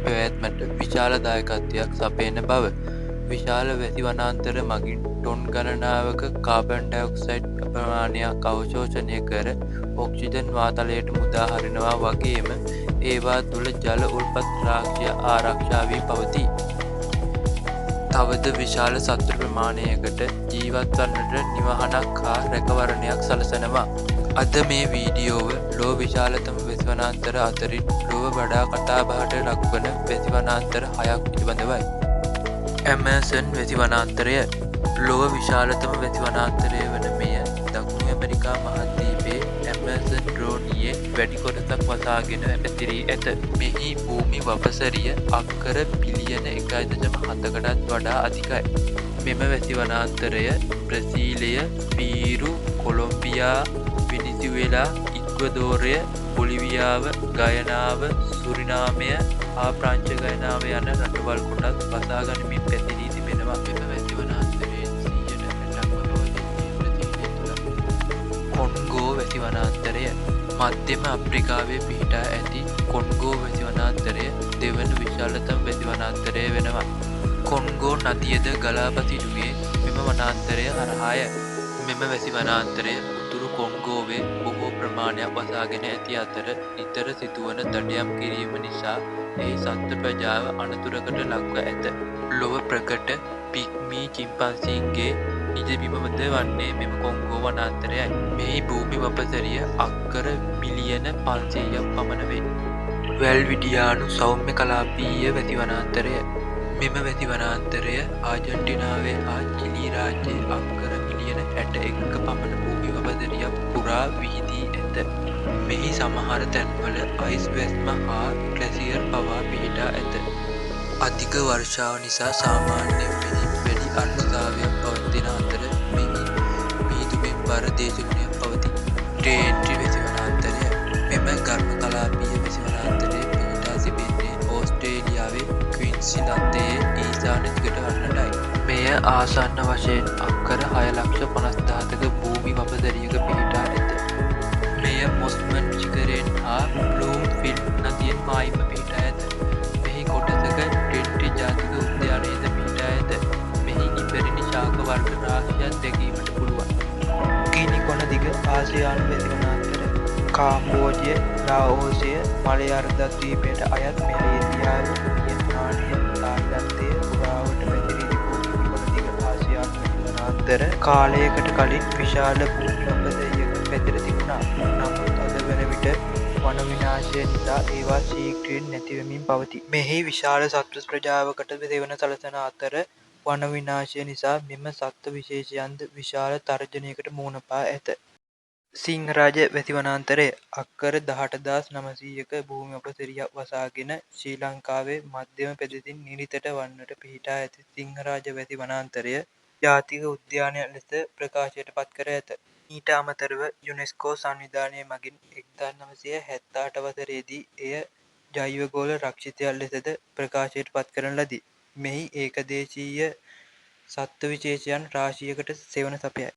පැවැත්මට විශාල දායකත්වයක් සපයන බව. විශාල වැසි වනාන්තර මගින් ටොන් ගණනාවක කාබන් ඩයොක්සයිඩ් ප්‍රමාණයක් අවශෝෂණය කර ඔක්සිජන් වාතලයට මුදා හරිනවා වගේම ඒවා තුළ ජල උල්පත් රාශිය ආරක්ෂා වී පවතී. තවද විශාල සත්ව ප්‍රමාණයකට ජීවත් වන්නට නිවහනක් හා රැකවරණයක් සලසනවා. අද මේ වීඩියෝව ලොව විශාලතම වැසි වනාන්තර අතරින් ලොව වඩා කතාබහට ලක්වන වැසි වනාන්තර 6ක් පිළිබඳවයි. ඇමේසන් වැසි වනාන්තරය ලොව විශාලතම වැසි වනාන්තරය වන මෙය දකුණු ඇමරිකා මහද්වීපයේ ඇමේසන් ද්‍රෝණියේ වැඩි කොටසක් වසාගෙන පැතිරී ඇත. මෙහි භූමි වපසරිය අක්කර බිලියන 1.7කටත් වඩා අධිකයි. මෙම වැසි වනාන්තරය බ්‍රසීලය, පීරු, කොලොම්බියා, වෙනිසුවෙලා, ඉක්වදෝරය, බොලිවියාව, ගයනාව, සුරිනාමය හා ප්‍රංශ ගයනාව යන රටවල් කොටස් වසා ගනිමින් පැතිරී තිබෙනවා. මෙම වැසි වනාන්තරයෙන් 100%ක්ම පවතින්නේ බ්‍රසීලය තුළ. කොන්ගෝ වැසි වනාන්තරය මධ්‍යම අප්‍රිකාවේ පිහිටා ඇති කොන්ගෝ වැසි වනාන්තරය දෙවන විශාලතම වැසි වනාන්තරය වෙනවා. කොන්ගෝ නදියද ගලා පසිනුයේ මෙම වනාන්තරය හරහාය. මෙම වැසි වනාන්තරය උතුරු කොන්ගෝවේ බොහෝ ප්‍රමාණයක් වසාගෙන ඇති අතර නිතර සිදුවන දඩයම් කිරීම නිසා එහි සත්ත්ව ප්‍රජාව අනතුරකට ලක්ව ඇත. ලොව ප්‍රකට පිග්මී චිම්පන්සීන්ගේ නිජබිමද වන්නේ මෙම කොන්ගෝ වනාන්තරයයි. මෙහි භූමි වපසරිය අක්කර මිලියන 500ක් පමණ වේ. වැල්විඩියානු සෞම්‍ය කලාපීය වැසි වනාන්තරය මෙම වැසි වනාන්තරය ආජන්ටිනාවේ හා චිලි රාජ්‍යයේ අක්කර මිලියන 61ක පමණ භූමි වපසරියක් පුරා විහිදී ඇත. මෙහි සමහර තැන්වල අයිස් වැස්ම හා ග්ලැසියර් පවා පිහිටා ඇත. අධික වර්ෂාව නිසා සාමාන්‍යයෙන් මෙහි වැඩි අර්ධතාවයක් පවතින අතර මෙහි මීදුමින් බර දේශගුණයක් පවතී. ට්‍රේන්ටි වැසි වනාන්තරය මෙම ඝර්ම කලාපීය වැසි වනාන්තරය පිහිටා තිබෙන්නේ ඕස්ට්‍රේලියාවේ ක්වීන්ස්ලන්තයේ ඊශාන දිගට වන්නටයි. මෙය ආසන්න වශයෙන් අක්කර 6,50,000ක භූමි වපසරියක පිහිටා ඇත. මෙය මොස්මන් ශිඛරයෙන් හා බ්ලූම්ෆිල්ඩ් නදියෙන් මායිම පිහිටා ඇත. මෙහි කොටසක ටෙන්ටි ජාතික උද්‍යානයද පිහිටා ඇත. මෙහි ඉපැරණි ශාක වර්ග රාශියක් දැකීමට පුළුවන්. ගිනි කොන දිග ආසියානු වැසි වනාන්තර කාම්බෝජය, ලාओසය, මලයාර්ද ද්වීපයට අයත් මැලේසියාව, වියට්නාමය, තායිලන්තය පුරාවට පැතිරී තිබූ ගිනි කොන දිග ආසියානු වැසි වනාන්තර කාලයකට කලින් විශාල භූමි වපසරියක පැතිර තිබුණා. නමුත් අද වන විට වන විනාශය නිසා ඒවා ශීඝ්‍රයෙන් නැතිවෙමින් පවතී. මෙහි විශාල සත්ව ප්‍රජාවකට සෙවන සලසන අතර වන විනාශය නිසා මෙම සත්ත්ව විශේෂයන්ද විශාල තර්ජනයකට මුහුණ පා ඇත. සිංහරාජ වැසි වනාන්තරය අක්කර 18,900ක භූමි වපසරියක් වසාගෙන ශ්‍රී ලංකාවේ මධ්‍යම පෙදෙසින් නිරිතට වන්නට පිහිටා ඇති සිංහරාජ වැසි වනාන්තරය ජාතික උද්‍යානයක් ලෙස ප්‍රකාශයට පත් කර ඇත. ඊට අමතරව යුනෙස්කෝ සංවිධානය මගින් 1978 වසරේදී එය ජෛවගෝල රක්ෂිතයක් ලෙසද ප්‍රකාශයට පත් කරන ලදී. මෙහි ඒකදේශීය සත්ත්ව විශේෂයන් රාශියකට සෙවන සපයයි.